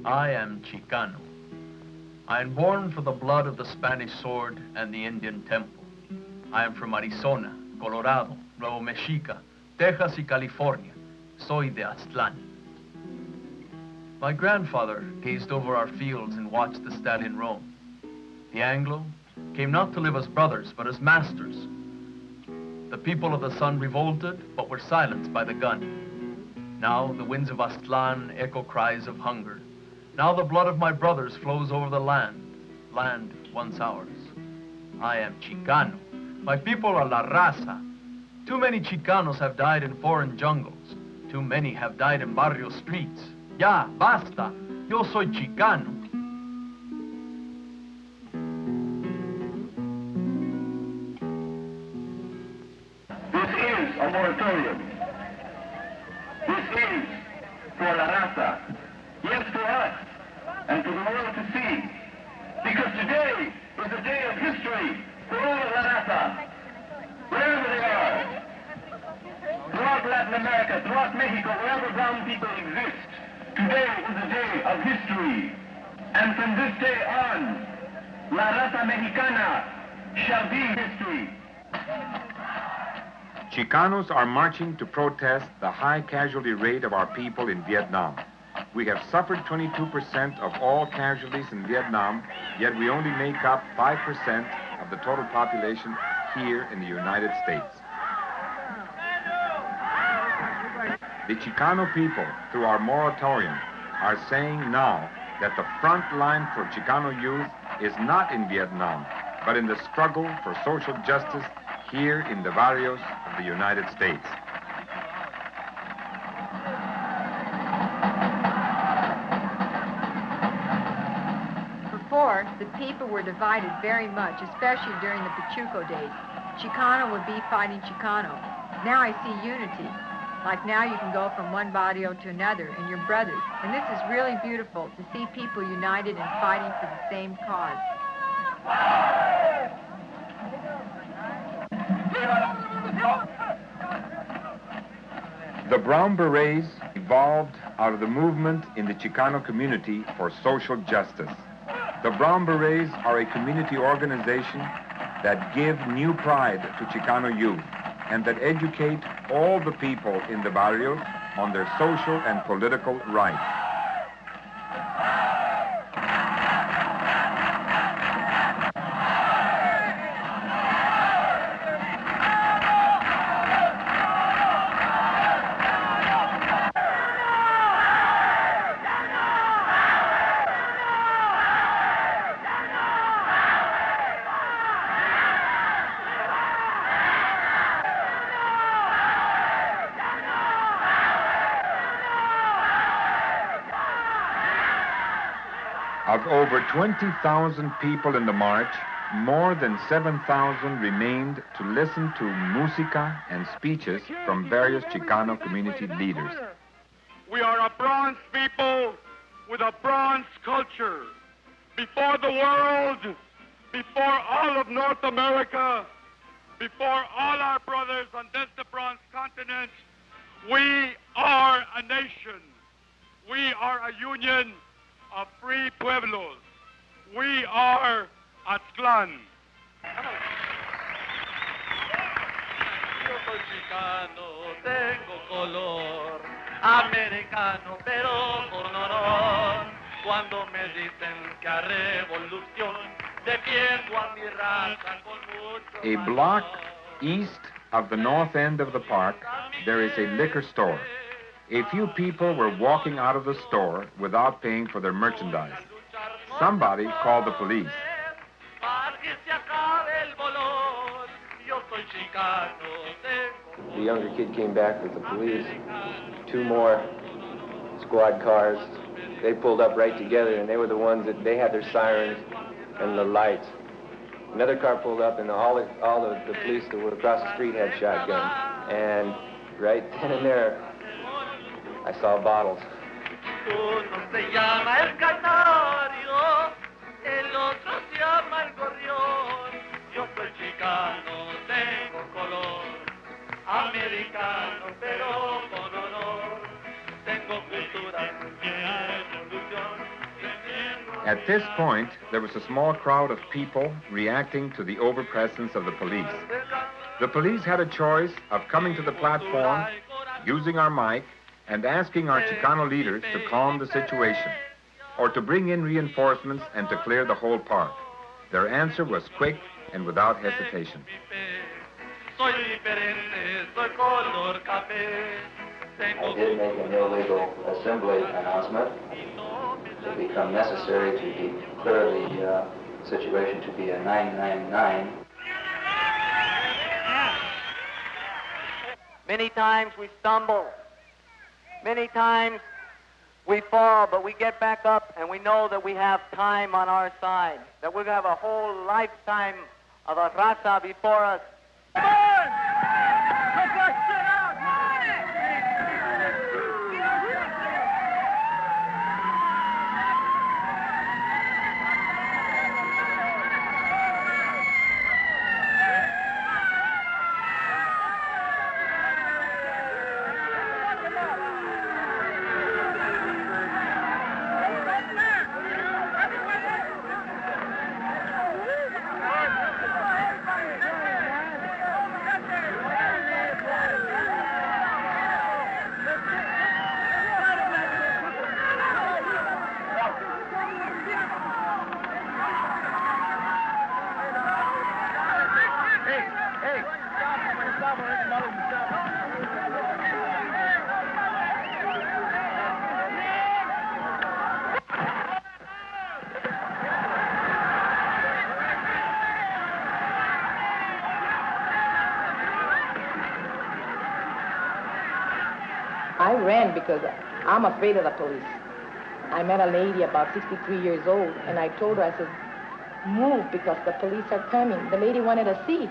I am Chicano. I am born for the blood of the Spanish sword and the Indian temple. I am from Arizona, Colorado, Nuevo Mexico, Texas y California. Soy de Aztlán. My grandfather gazed over our fields and watched the stallion roam. The Anglo came not to live as brothers, but as masters. The people of the sun revolted, but were silenced by the gun. Now the winds of Aztlán echo cries of hunger. Now the blood of my brothers flows over the land once ours. I am Chicano. My people are La Raza. Too many Chicanos have died in foreign jungles. Too many have died in barrio streets. Ya, basta. Yo soy Chicano. This is a moratorium. This is for La Raza. Yes, for us, and for the world to see. Because today is a day of history for all of La Raza, wherever they are. Throughout Latin America, throughout Mexico, wherever brown people exist, today is a day of history. And from this day on, La Raza Mexicana shall be history. Chicanos are marching to protest the high casualty rate of our people in Vietnam. We have suffered 22% of all casualties in Vietnam, yet we only make up 5% of the total population here in the United States. The Chicano people, through our moratorium, are saying now that the front line for Chicano youth is not in Vietnam, but in the struggle for social justice here in the barrios of the United States. Before, the people were divided very much, especially during the Pachuco days. Chicano would be fighting Chicano. Now I see unity. Like now you can go from one barrio to another and you're brothers. And this is really beautiful to see people united and fighting for the same cause. The Brown Berets evolved out of the movement in the Chicano community for social justice. The Brown Berets are a community organization that give new pride to Chicano youth and that educate all the people in the barrios on their social and political rights. Of over 20,000 people in the march, more than 7,000 remained to listen to música and speeches from various Chicano community leaders. We are a bronze people with a bronze culture. Before the world, before all of North America, before all our brothers on this the bronze continent, we are a nation. We are a union of free pueblos. We are Aztlán. Yo soy chicano, tengo color, americano, pero con honor. Cuando me dicen que a revolución defiendo a mi raza con mucho A block east of the north end of the park, there is a liquor store. A few people were walking out of the store without paying for their merchandise. Somebody called the police. The younger kid came back with the police. 2 more squad cars. They pulled up right together, and they were the ones that they had their sirens and the lights. Another car pulled up, and all the police that were across the street had shotguns. And right then and there, I saw bottles. Uno se llama el canario, el otro se llama el gorrión. Yo soy chicano, tengo color, americano, pero con honor. Tengo cultura, evolución. At this point, there was a small crowd of people reacting to the overpresence of the police. The police had a choice of coming to the platform, using our mic, and asking our Chicano leaders to calm the situation, or to bring in reinforcements and to clear the whole park. Their answer was quick and without hesitation. I did make an illegal assembly announcement. It become necessary to declare the situation to be a 999. Many times we stumble. Many times we fall, but we get back up and we know that we have time on our side, that we're going to have a whole lifetime of a raza before us. Come on! Let's not sit out! I ran because I'm afraid of the police. I met a lady about 63 years old, and I told her, I said, move because the police are coming. The lady wanted a seat.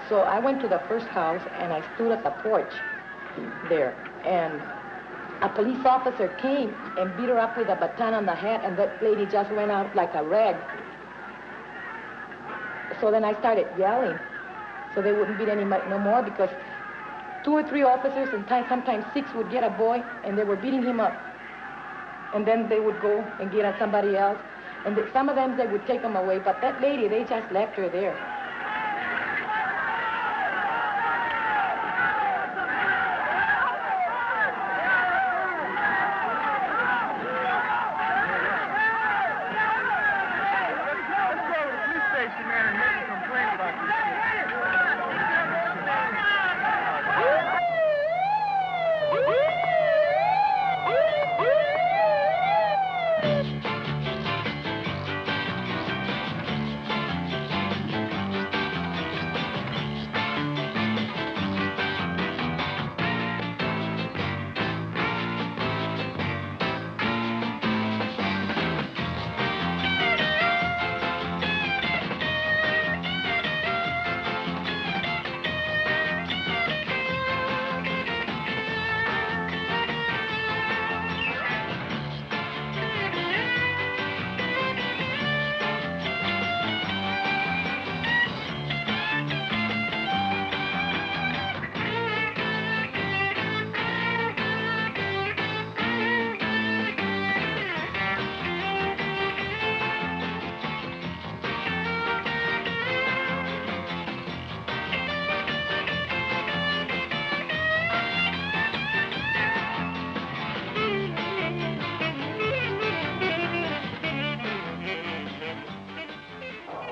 So I went to the first house, and I stood at the porch there, and a police officer came and beat her up with a baton on the head, and that lady just went out like a rag. So then I started yelling, so they wouldn't beat no more, because 2 or 3 officers, and sometimes 6 would get a boy, and they were beating him up. And then they would go and get at somebody else. And some of them, they would take them away, but that lady, they just left her there.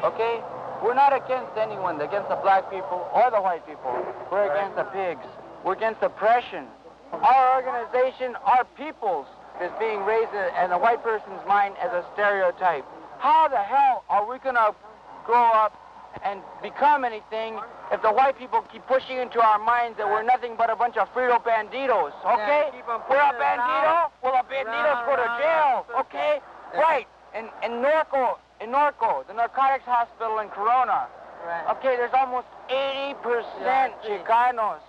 Okay? We're not against anyone, against the black people or the white people. We're against the pigs. We're against oppression. Our organization, our peoples, is being raised in a white person's mind as a stereotype. How the hell are we going to grow up and become anything if the white people keep pushing into our minds that we're nothing but a bunch of Frito banditos, okay? Yeah, we're a bandito, well, the banditos go to jail, okay? Right, in Norco, the narcotics hospital in Corona, okay, there's almost 80% Chicanos.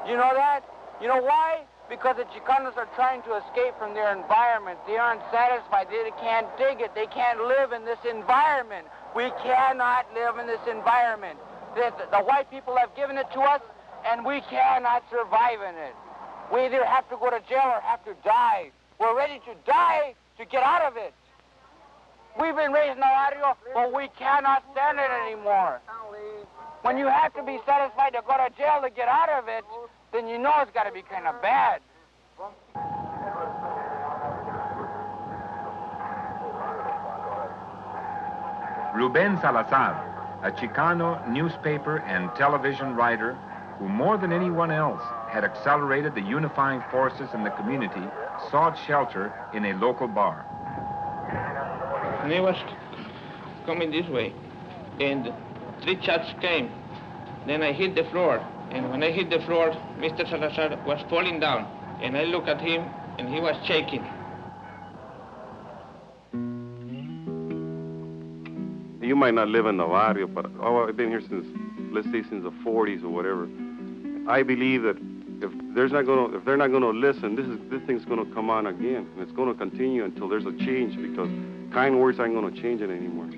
You know that? You know why? Because the Chicanos are trying to escape from their environment. They aren't satisfied. They can't dig it. They can't live in this environment. We cannot live in this environment. The white people have given it to us, and we cannot survive in it. We either have to go to jail or have to die. We're ready to die to get out of it. We've been raised in the barrio, but we cannot stand it anymore. When you have to be satisfied to go to jail to get out of it, then you know it's got to be kind of bad. Ruben Salazar, a Chicano newspaper and television writer who more than anyone else had accelerated the unifying forces in the community, sought shelter in a local bar. And I was coming this way, and 3 shots came. Then I hit the floor, and when I hit the floor, Mr. Salazar was falling down, and I looked at him, and he was shaking. You might not live in the barrio, but I've been here since, let's say, since the 40s or whatever. I believe that if they're not going to listen, this thing's going to come on again, and it's going to continue until there's a change, because kind words aren't going to change it anymore.